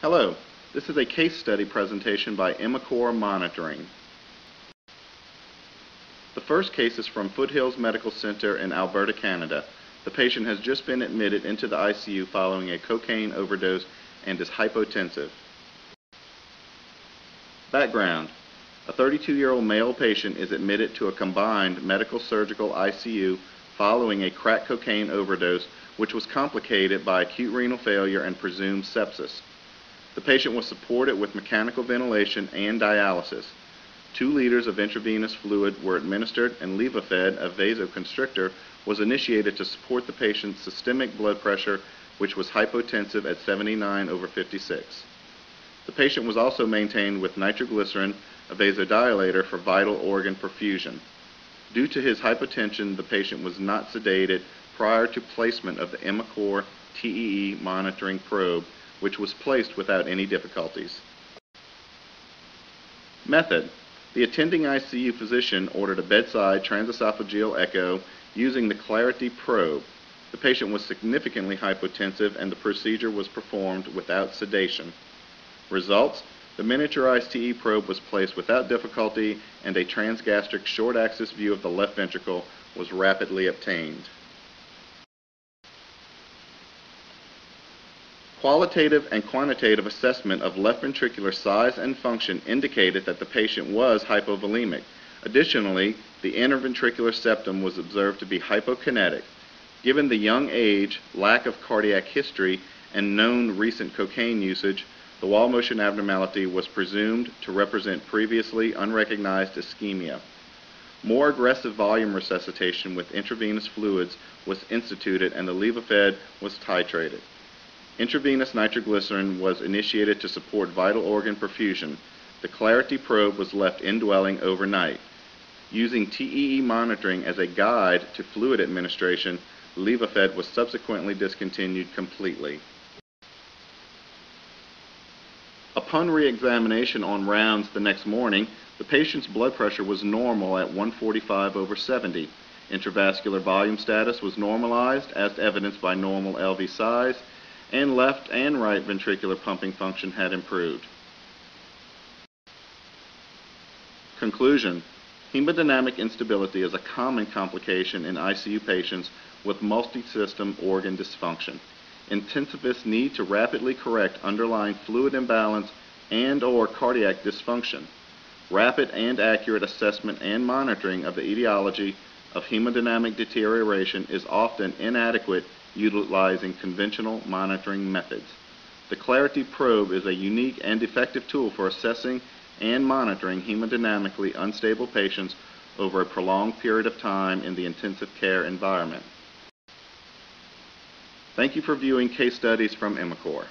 Hello, this is a case study presentation by Imicor Monitoring. The first case is from Foothills Medical Center in Alberta, Canada. The patient has just been admitted into the ICU following a cocaine overdose and is hypotensive. Background: a 32-year-old male patient is admitted to a combined medical-surgical ICU following a crack cocaine overdose, which was complicated by acute renal failure and presumed sepsis. The patient was supported with mechanical ventilation and dialysis. 2 liters of intravenous fluid were administered, and Levophed, a vasoconstrictor, was initiated to support the patient's systemic blood pressure, which was hypotensive at 79/56. The patient was also maintained with nitroglycerin, a vasodilator for vital organ perfusion. Due to his hypotension, the patient was not sedated prior to placement of the Imicor TEE monitoring probe, which was placed without any difficulties. Method: the attending ICU physician ordered a bedside transesophageal echo using the Clarity probe. The patient was significantly hypotensive and the procedure was performed without sedation. Results: the miniaturized TE probe was placed without difficulty and a transgastric short-axis view of the left ventricle was rapidly obtained. Qualitative and quantitative assessment of left ventricular size and function indicated that the patient was hypovolemic. Additionally, the interventricular septum was observed to be hypokinetic. Given the young age, lack of cardiac history, and known recent cocaine usage, the wall motion abnormality was presumed to represent previously unrecognized ischemia. More aggressive volume resuscitation with intravenous fluids was instituted and the Levophed was titrated. Intravenous nitroglycerin was initiated to support vital organ perfusion. The Clarity probe was left indwelling overnight. Using TEE monitoring as a guide to fluid administration, Levophed was subsequently discontinued completely. Upon re-examination on rounds the next morning, the patient's blood pressure was normal at 145/70. Intravascular volume status was normalized, as evidenced by normal LV size, and left and right ventricular pumping function had improved. Conclusion: hemodynamic instability is a common complication in ICU patients with multi-system organ dysfunction. Intensivists need to rapidly correct underlying fluid imbalance and/or cardiac dysfunction. Rapid and accurate assessment and monitoring of the etiology of hemodynamic deterioration is often inadequate utilizing conventional monitoring methods. The Clarity probe is a unique and effective tool for assessing and monitoring hemodynamically unstable patients over a prolonged period of time in the intensive care environment. Thank you for viewing case studies from Imicor.